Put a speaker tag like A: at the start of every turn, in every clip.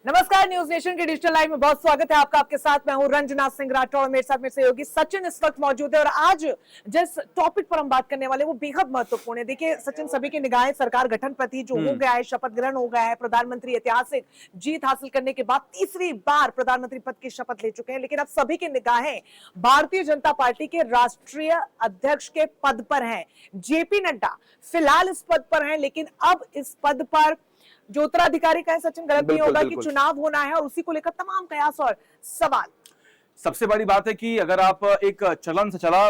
A: नमस्कार, news nation के digital live में बहुत स्वागत है आपका। आपके साथ मैं हूं रंजना सिंह राठौर और मेरे साथ मेरे सहयोगी सचिन इस वक्त मौजूद है। और आज जिस टॉपिक पर हम बात करने वाले वो बेहद महत्वपूर्ण है। देखिए सचिन, सभी की निगाहें सरकार गठन प्रति जो हो गया है, शपथ ग्रहण हो गया है, प्रधानमंत्री ऐतिहासिक जीत हासिल करने के बाद तीसरी बार प्रधानमंत्री पद की शपथ ले चुके हैं। लेकिन अब सभी की निगाहें भारतीय जनता पार्टी के राष्ट्रीय अध्यक्ष के पद पर है। जेपी नड्डा फिलहाल इस पद पर है, लेकिन अब इस पद पर जो उत्तराधिकारी का है, सचिन गलत नहीं होगा कि चुनाव होना है और उसी को लेकर तमाम कयास और सवाल।
B: सबसे बड़ी बात है कि अगर आप एक चलन से चला,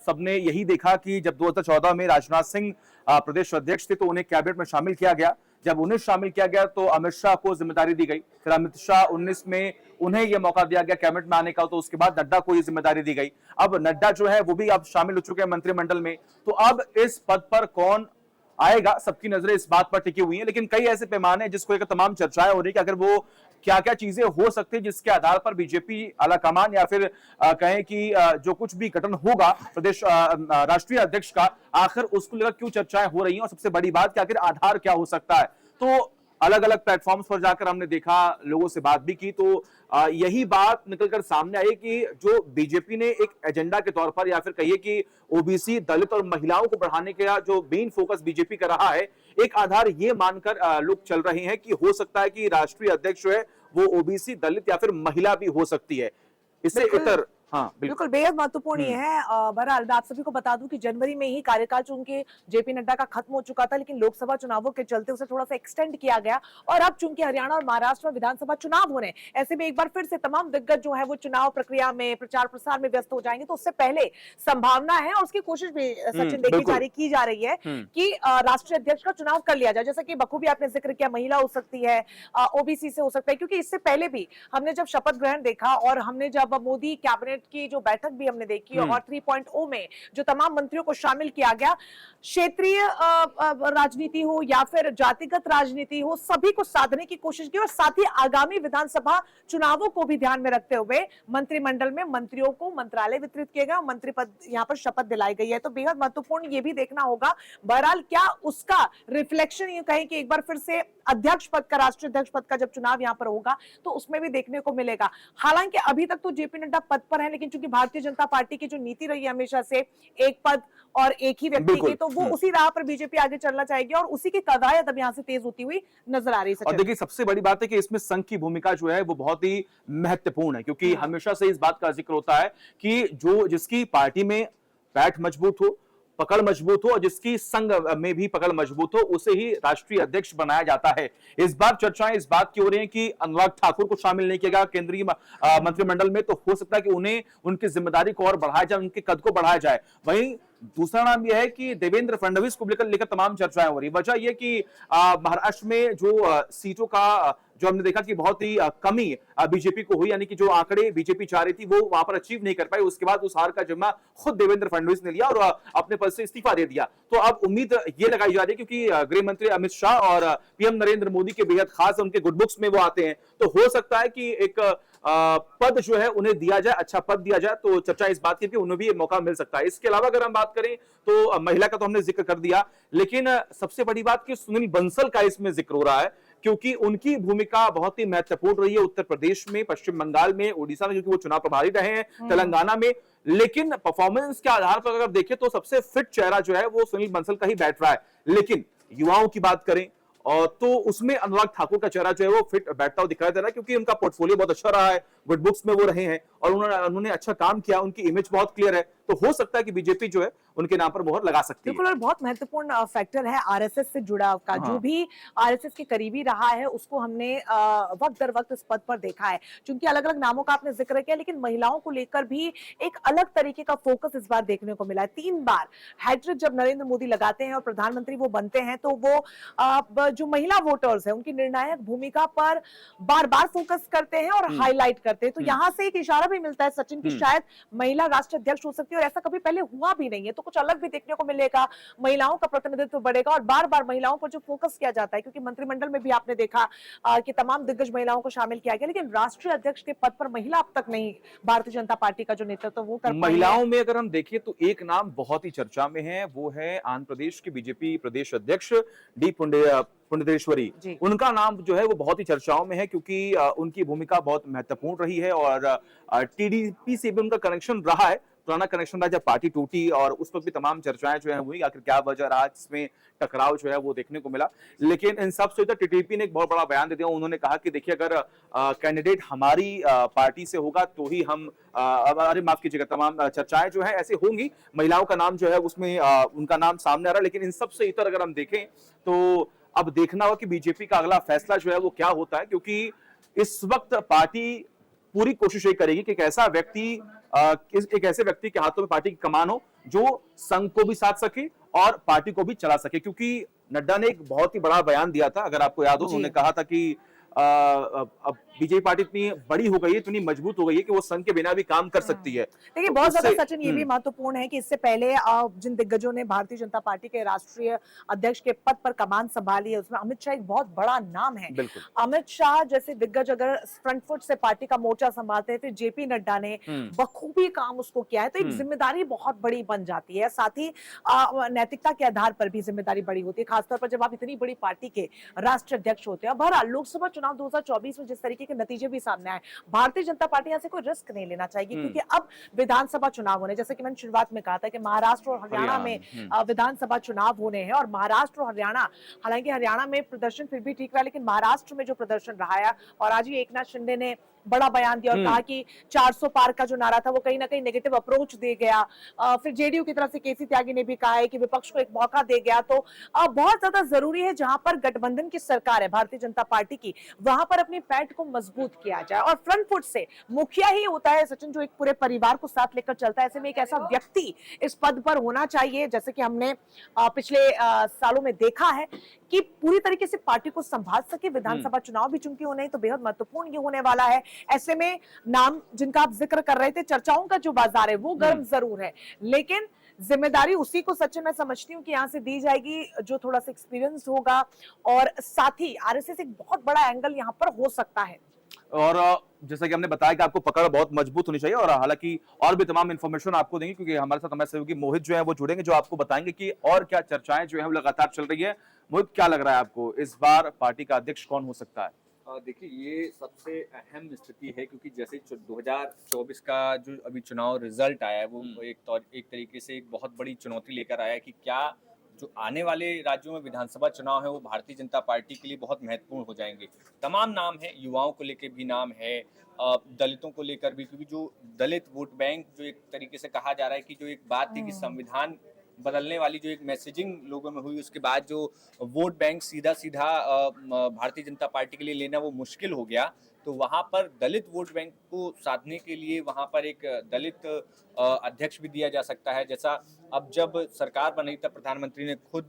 B: सबने यही देखा कि जब 2014 में राजनाथ सिंह प्रदेश अध्यक्ष थे तो उन्हें कैबिनेट में शामिल किया गया। जब उन्हें शामिल किया गया तो अमित शाह को जिम्मेदारी दी गई। फिर अमित शाह 19 में उन्हें यह मौका दिया गया कैबिनेट में आने का, तो उसके बाद नड्डा को यह जिम्मेदारी दी गई। अब नड्डा जो है वो भी अब शामिल हो चुके हैं मंत्रिमंडल में। तो अब इस पद पर कौन आएगा, सबकी नजरें इस बात पर टिकी हुई हैं। लेकिन कई ऐसे पैमाने जिसको लेकर तमाम चर्चाएं हो रही कि अगर वो क्या क्या चीजें हो सकती है जिसके आधार पर बीजेपी आलाकमान या फिर कहें कि जो कुछ भी गठन होगा प्रदेश राष्ट्रीय अध्यक्ष का, आखिर उसको लेकर क्यों चर्चाएं हो रही हैं। और सबसे बड़ी बात कि आखिर आधार क्या हो सकता है। तो अलग अलग प्लेटफॉर्म्स पर जाकर हमने देखा, लोगों से बात भी की, तो यही बात निकलकर सामने आई कि जो बीजेपी ने एक एजेंडा के तौर पर या फिर कहिए कि ओबीसी, दलित और महिलाओं को बढ़ाने का जो मेन फोकस बीजेपी का रहा है, एक आधार ये मानकर लोग चल रहे हैं कि हो सकता है कि राष्ट्रीय अध्यक्ष जो है वो ओबीसी, दलित या फिर महिला भी हो सकती है। इससे इतर
A: बिल्कुल बेहद महत्वपूर्ण ये है। बहरहाल मैं आप सभी को बता दूं कि जनवरी में ही कार्यकाल चूंकि जेपी नड्डा का खत्म हो चुका था, लेकिन लोकसभा चुनावों के चलते उसे थोड़ा सा एक्सटेंड किया गया। और अब चूंकि हरियाणा और महाराष्ट्र में विधानसभा चुनाव हो रहे हैं, ऐसे में एक बार फिर से तमाम दिग्गज जो है वो चुनाव प्रक्रिया में, प्रचार प्रसार में व्यस्त हो जाएंगे। तो उससे पहले संभावना है और उसकी कोशिश भी सचिन देखी की जा रही है कि राष्ट्रीय अध्यक्ष का चुनाव कर लिया जाए। जैसा कि बखूबी आपने जिक्र किया, महिला हो सकती है, ओबीसी से हो सकता है, क्योंकि इससे पहले भी हमने जब शपथ ग्रहण देखा और हमने जब मोदी कैबिनेट की जो बैठक भी हमने देखी और 3.0 में जो तमाम मंत्रियों को शामिल किया गया, क्षेत्रीय राजनीति हो या फिर जातिगत राजनीति हो, सभी को साधने की कोशिश की। और साथ ही आगामी विधानसभा चुनावों को भी ध्यान में रखते हुए मंत्रिमंडल में मंत्रियों को मंत्रालय वितरित किए गए और मंत्री पद यहाँ पर शपथ दिलाई गई है। तो बेहद महत्वपूर्ण ये भी देखना होगा बहरहाल क्या उसका रिफ्लेक्शन ये कहें कि एक बार फिर से अध्यक्ष पद का, राष्ट्रीय अध्यक्ष पद का जब चुनाव यहाँ पर होगा तो उसमें भी देखने को मिलेगा। हालांकि अभी तक तो जेपी नड्डा पद पर है, लेकिन चूंकि भारतीय जनता पार्टी की जो नीति रही है हमेशा से एक पद और एक ही व्यक्ति की, तो वो उसी राह पर बीजेपी आगे चलना चाहेगी और उसी की कवायद अब यहाँ से तेज होती हुई नजर आ रही है।
B: और देखिए सबसे बड़ी बात है कि इसमें संघ की भूमिका जो है वो बहुत ही महत्वपूर्ण है, क्योंकि हमेशा से इस बात का जिक्र होता है कि जो जिसकी पार्टी में पैठ मजबूत हो, पकड़ मजबूत हो और जिसकी संघ में भी पकड़ मजबूत हो, उसे ही राष्ट्रीय अध्यक्ष बनाया जाता है। इस बार चर्चाएं इस बात की हो रही हैं कि अनुराग ठाकुर को शामिल नहीं किया गया केंद्रीय मंत्रिमंडल में, तो हो सकता है कि उन्हें उनकी जिम्मेदारी को और बढ़ाया जाए, उनके कद को बढ़ाया जाए। वहीं दूसरा नाम यह है कि देवेंद्र फडणवीस को लेकर तमाम चर्चाएं हो रही। वजह यह कि महाराष्ट्र में जो सीटों का जो हमने देखा कि बहुत ही कमी बीजेपी को हुई, यानी कि जो आंकड़े बीजेपी चाह रही थी वो वहां पर अचीव नहीं कर पाई। उसके बाद उस हार का जिम्मा खुद देवेंद्र फडणवीस ने लिया और अपने पद से इस्तीफा दे दिया। तो अब उम्मीद ये लगाई जा रही है, क्योंकि गृह मंत्री अमित शाह और पीएम नरेंद्र मोदी के बेहद खास, उनके गुड बुक्स में वो आते हैं, तो हो सकता है कि एक पद जो है उन्हें दिया जाए, अच्छा पद दिया जाए। तो चर्चा इस बात की कि उन्हें भी ये मौका मिल सकता है। इसके अलावा अगर हम बात करें तो महिला का तो हमने जिक्र कर दिया, लेकिन सबसे बड़ी बात कि सुनील बंसल का इसमें जिक्र हो रहा है, क्योंकि उनकी भूमिका बहुत ही महत्वपूर्ण रही है उत्तर प्रदेश में, पश्चिम बंगाल में, ओडिशा में, क्योंकि वो चुनाव प्रभारी रहे हैं, तेलंगाना में। लेकिन परफॉर्मेंस के आधार पर अगर देखें तो सबसे फिट चेहरा जो है वो सुनील बंसल का ही बैठ रहा है। लेकिन युवाओं की बात करें और तो उसमें अनुराग ठाकुर का चेहरा जो है वो फिट बैठता हुआ दिखाई दे रहा है, क्योंकि उनका पोर्टफोलियो बहुत अच्छा रहा है, गुड बुक्स में वो रहे हैं और उन्होंने अच्छा काम किया, उनकी इमेज बहुत क्लियर है। तो हो सकता है कि बीजेपी जो है उनके नाम पर मोहर लगा सकती है।
A: बिल्कुल, और बहुत महत्वपूर्ण फैक्टर है आरएसएस से जुड़ा का। जो भी आरएसएस के करीबी रहा है उसको हमने वक्त दर वक्त इस पद पर देखा है। चूंकि अलग अलग नामों का आपने जिक्र किया, लेकिन महिलाओं को लेकर भी एक अलग तरीके का फोकस इस बार देखने को मिला है। 3 बार हैट्रिक जब नरेंद्र मोदी लगाते हैं और प्रधानमंत्री वो बनते हैं, तो वो जो महिला वोटर्स है उनकी निर्णायक भूमिका पर बार बार फोकस करते हैं और हाईलाइट करते हैं। तो यहाँ से एक इशारा भी मिलता है सचिन की शायद महिला राष्ट्र अध्यक्ष हो सकती है, और ऐसा कभी पहले हुआ भी नहीं है। तो तो कुछ अलग भी देखने को मिलेगा, महिलाओं का प्रतिनिधित्व बढ़ेगा और बार बार महिलाओं पर जो फोकस किया जाता है, क्योंकि मंत्रिमंडल में भी आपने देखा कि तमाम दिग्गज महिलाओं को शामिल किया गया, लेकिन राष्ट्रीय अध्यक्ष के पद पर महिला अब तक नहीं भारतीय जनता पार्टी का जो नेतृत्व वो कर पाई है।
B: महिलाओं में अगर हम देखें तो एक नाम बहुत ही चर्चा में है, वो है आंध्र प्रदेश की बीजेपी प्रदेश अध्यक्ष डी पुंडेश्वरी।
A: जी।
B: उनका नाम जो है वो बहुत ही चर्चाओं में है, क्योंकि उनकी भूमिका बहुत महत्वपूर्ण रही है और टीडीपी से भी उनका कनेक्शन रहा है, पुराना कनेक्शन रहा जब पार्टी टूटी, और उस वक्त भी तमाम चर्चाएं जो है हुई, आखिर क्या वजह रहा जिसमें टकराव जो है वो देखने को मिला। लेकिन इन सब से टीडीपी ने एक बहुत बड़ा बयान दे दिया। उन्होंने कहा कि देखिए, अगर कैंडिडेट हमारी पार्टी से होगा तो ही हम अरे माफ कीजिएगा, तमाम चर्चाएं जो है ऐसे होंगी, महिलाओं का नाम जो है उसमें उनका नाम सामने आ रहा है। लेकिन इन सब से इतर अगर हम देखें तो अब देखना होगा कि बीजेपी का अगला फैसला जो है वो क्या होता है, क्योंकि इस वक्त पार्टी पूरी कोशिश ये करेगी कि एक ऐसा व्यक्ति एक ऐसे व्यक्ति के हाथों में पार्टी की कमान हो जो संघ को भी साथ सके और पार्टी को भी चला सके। क्योंकि नड्डा ने एक बहुत ही बड़ा बयान दिया था, अगर आपको याद हो, उन्होंने कहा था कि अब बीजेपी पार्टी इतनी बड़ी हो गई है, इतनी मजबूत हो गई है कि वो संघ के बिना भी काम कर सकती है।
A: देखिए,
B: तो
A: बहुत ज्यादा
B: उससे
A: सचिन ये भी महत्वपूर्ण है कि इससे पहले जिन दिग्गजों ने भारतीय जनता पार्टी के राष्ट्रीय अध्यक्ष के पद पर कमान संभाली है, उसमें अमित शाह एक बहुत बड़ा नाम है।
B: बिल्कुल।
A: अमित शाह जैसे दिग्गज अगर फ्रंट फुट से पार्टी का मोर्चा संभालते हैं, फिर जेपी नड्डा ने बखूबी काम उसको किया है, तो एक जिम्मेदारी बहुत बड़ी बन जाती है। साथ ही नैतिकता के आधार पर भी जिम्मेदारी बड़ी होती है, खासतौर पर जब आप इतनी बड़ी पार्टी के राष्ट्रीय अध्यक्ष होते हैं। बहरहाल लोकसभा चुनाव 2024 में जिस तरीके के नतीजे भी सामने आए, भारतीय जनता पार्टी यहाँ से कोई रिस्क नहीं लेना चाहिए, क्योंकि अब विधानसभा चुनाव होने, जैसे कि मैंने शुरुआत में कहा था कि महाराष्ट्र और हरियाणा में विधानसभा चुनाव होने हैं, और महाराष्ट्र और हरियाणा, हालांकि हरियाणा में प्रदर्शन फिर भी ठीक रहा, लेकिन महाराष्ट्र में जो प्रदर्शन रहा है, और आज ही एकनाथ शिंदे ने बड़ा बयान दिया और कहा कि 400 पार का जो नारा था वो कहीं ना कहीं नेगेटिव अप्रोच दे गया। फिर जेडीयू की तरफ से केसी त्यागी ने भी कहा है कि विपक्ष को एक मौका दे गया। तो बहुत ज्यादा जरूरी है, जहां पर गठबंधन की सरकार है भारतीय जनता पार्टी की, वहां पर अपनी पैठ को मजबूत किया जाए। और फ्रंट फुट से मुखिया ही होता है सचिन, जो एक पूरे परिवार को साथ लेकर चलता है। ऐसे में एक ऐसा व्यक्ति इस पद पर होना चाहिए, जैसे कि हमने पिछले सालों में देखा है, कि पूरी तरीके से पार्टी को संभाल सके। विधानसभा चुनाव भी चूंकि होने, तो बेहद महत्वपूर्ण ये होने वाला है। ऐसे में नाम जिनका आप जिक्र कर रहे थे, चर्चाओं का जो बाजार है वो गर्म जरूर है, लेकिन जिम्मेदारी उसी को सच में मैं समझती हूँ कि यहाँ से दी जाएगी जो थोड़ा सा एक्सपीरियंस होगा, और साथ ही आरएसएस एक बहुत बड़ा एंगल यहाँ पर हो सकता है।
B: और जैसा कि हमने बताया कि आपको पकड़ बहुत मजबूत होनी चाहिए, और हालांकि और भी तमाम इंफॉर्मेशन आपको देंगे, क्योंकि हमारे साथ हमारे सहयोगी मोहित जो है वो जुड़ेंगे, जो आपको बताएंगे कि और क्या चर्चाएं जो है वो लगातार चल रही है। मोहित, क्या लग रहा है आपको, इस बार पार्टी का अध्यक्ष कौन हो सकता है?
C: देखिए, ये सबसे अहम स्थिति है, क्योंकि जैसे 2024 का जो अभी चुनाव रिजल्ट आया है वो एक तरीके से एक बहुत बड़ी चुनौती लेकर आया है कि क्या जो आने वाले राज्यों में विधानसभा चुनाव है वो भारतीय जनता पार्टी के लिए बहुत महत्वपूर्ण हो जाएंगे। तमाम नाम है, युवाओं को लेकर भी नाम है, दलितों को लेकर भी, क्योंकि जो दलित वोट बैंक जो एक तरीके से कहा जा रहा है कि जो एक बात थी कि संविधान बदलने वाली जो एक मैसेजिंग लोगों में हुई, उसके बाद जो वोट बैंक सीधा सीधा भारतीय जनता पार्टी के लिए लेना वो मुश्किल हो गया। तो वहाँ पर दलित वोट बैंक को साधने के लिए वहाँ पर एक दलित अध्यक्ष भी दिया जा सकता है। जैसा अब जब सरकार बनी तब प्रधानमंत्री ने खुद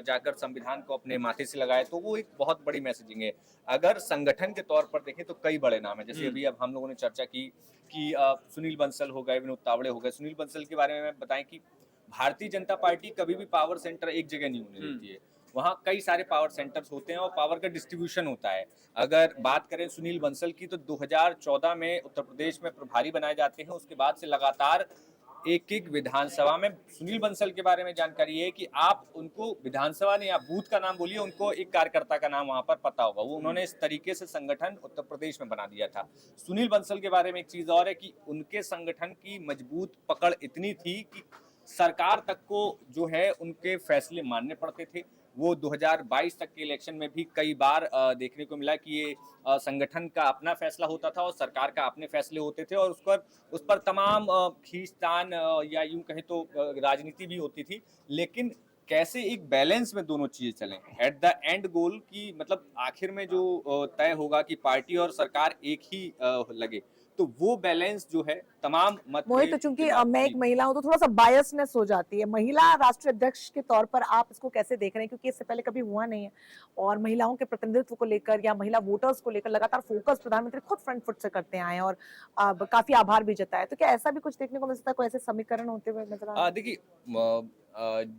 C: जाकर संविधान को अपने माथे से लगाया, तो वो एक बहुत बड़ी मैसेजिंग है। अगर संगठन के तौर पर देखें तो कई बड़े नाम है, जैसे अभी अब हम लोगों ने चर्चा की कि सुनील बंसल हो गए, विनोद तावड़े हो गए। सुनील बंसल के बारे में बताएं कि भारतीय जनता पार्टी कभी भी पावर सेंटर एक जगह नहीं होने देती है, वहाँ कई सारे पावर सेंटर्स होते हैं और पावर का डिस्ट्रीब्यूशन होता है। अगर बात करें सुनील बंसल की, तो 2014 में उत्तर प्रदेश में प्रभारी बनाए जाते हैं, उसके बाद से लगातार एक एक विधानसभा में सुनील बंसल के बारे में जानकारी है कि आप उनको विधानसभा ने या बूथ का नाम बोलिए, उनको एक कार्यकर्ता का नाम वहां पर पता होगा। वो उन्होंने इस तरीके से संगठन उत्तर प्रदेश में बना दिया था। सुनील बंसल के बारे में एक चीज और है कि उनके संगठन की मजबूत पकड़ इतनी थी कि सरकार तक को जो है उनके फैसले मानने पड़ते थे। वो 2022 तक के इलेक्शन में भी कई बार देखने को मिला कि ये संगठन का अपना फैसला होता था और सरकार का अपने फैसले होते थे, और उस पर तमाम खींचतान या यूं कहें तो राजनीति भी होती थी। लेकिन कैसे एक बैलेंस में दोनों चीजें चलें, एट द एंड गोल की मतलब आखिर में जो तय होगा कि पार्टी और सरकार एक ही लगे, तो वो बैलेंस जो है तमाम मत
A: मोहित, तो चूंकि मैं एक महिला हूं तो थोड़ा सा बायसनेस हो जाती है। महिला राष्ट्रीय अध्यक्ष के तौर पर आप इसको कैसे देख रहे हैं, क्योंकि इससे पहले कभी हुआ नहीं है और महिलाओं के प्रतिनिधित्व को लेकर या महिला वोटर्स को लेकर लगातार फोकस प्रधानमंत्री खुद फ्रंट फुट से करते आए हैं और अब काफी आभार भी जताया। तो क्या ऐसा भी कुछ देखने को मिल सकता है, कोई ऐसे समीकरण होते हुए नजर आ रहे हैं?
C: देखिए,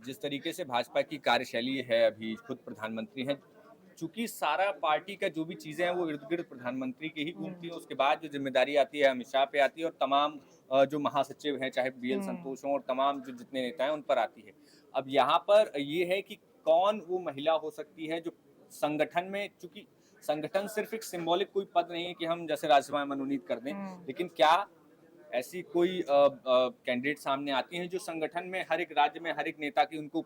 C: जिस तरीके से भाजपा की कार्यशैली है, अभी खुद प्रधानमंत्री हैं, चूंकि सारा पार्टी का जो भी चीजें हैं वो इर्द गिर्द प्रधानमंत्री की ही घूमती है। उसके बाद जो जिम्मेदारी आती है अमित शाह पे आती है और तमाम जो महासचिव हैं, चाहे बीएल संतोष हों और तमाम जो जितने नेता हैं उन पर आती है। अब यहाँ पर ये है कि कौन वो महिला हो सकती है जो संगठन में, चूंकि संगठन सिर्फ एक सिंबॉलिक कोई पद नहीं है कि हम जैसे राज्यसभा में मनोनीत कर दें, लेकिन क्या ऐसी कोई कैंडिडेट सामने आती हैं जो संगठन में हर एक राज्य में हर एक नेता की उनको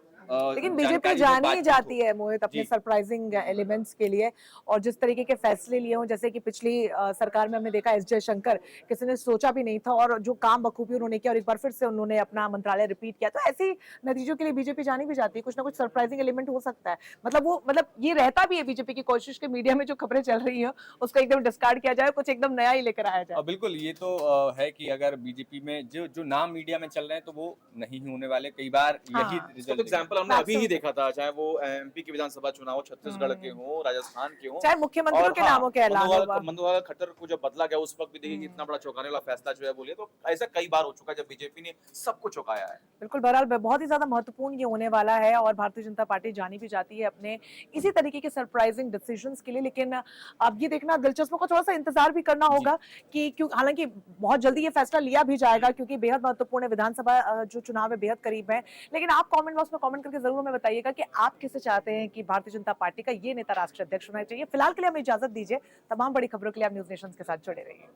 A: लेकिन बीजेपी
C: जानकारी हो,
A: जानी
C: बातचीत
A: जाती
C: हो।
A: है मोहित अपने
C: जी।
A: सरप्राइजिंग एलिमेंट्स के लिए, और जिस तरीके के फैसले लिए हों, जैसे कि पिछली सरकार में हमने देखा एस जयशंकर, किसी ने सोचा भी नहीं था और जो काम बखूबी उन्होंने किया और एक बार फिर से उन्होंने अपना मंत्रालय रिपीट किया। तो ऐसे नतीजों के लिए बीजेपी जानी भी जाती है। कुछ ना कुछ सरप्राइजिंग एलिमेंट हो सकता है, मतलब ये रहता भी है बीजेपी की कोशिश के मीडिया में जो खबरें चल रही हैं उसको एकदम डिस्कार्ड किया जाए, कुछ एकदम नया ही लेकर आया जाए।
C: बिल्कुल, ये तो है कि अगर बीजेपी में जो जो नाम मीडिया में चल रहे हैं तो वो नहीं होने वाले, कई बार यही
A: हाँ,
C: रिजल्ट
B: एग्जाम्पल हमने अभी ही
A: Maximum.
B: देखा था, चाहे वो एमपी के विधानसभा चुनाव छत्तीसगढ़ के हों, राजस्थान के हों,
A: चाहे मुख्यमंत्रियों के नामों के अलावा
B: मनोहर खट्टर को जब बदला गया उस वक्त भी देखिए कि इतना बड़ा चौंकाने वाला फैसला जो है बोलिए, तो ऐसा कई बार हो चुका है जब बीजेपी ने सबको चौंकाया है।
A: बिल्कुल, बहरहाल बहुत ही ज्यादा महत्वपूर्ण ये होने वाला है और भारतीय जनता पार्टी जानी भी जाती है अपने इसी तरीके के सरप्राइजिंग डिसीजंस के लिए। लेकिन अब ये देखना दिलचस्प होगा, थोड़ा सा इंतजार भी करना होगा कि क्यों, हालांकि बहुत जल्दी ये फैसला लिया भी जाएगा क्योंकि बेहद महत्वपूर्ण है, विधानसभा जो चुनाव है बेहद करीब है। लेकिन आप कमेंट बॉक्स में कमेंट करके जरूर हमें बताइएगा कि आप किसे चाहते हैं कि भारतीय जनता पार्टी का ये नेता राष्ट्रीय अध्यक्ष होना चाहिए। फिलहाल के लिए हमें इजाजत दीजिए। तमाम बड़ी खबरों के लिए आप न्यूज नेशन के साथ जुड़े रहिए।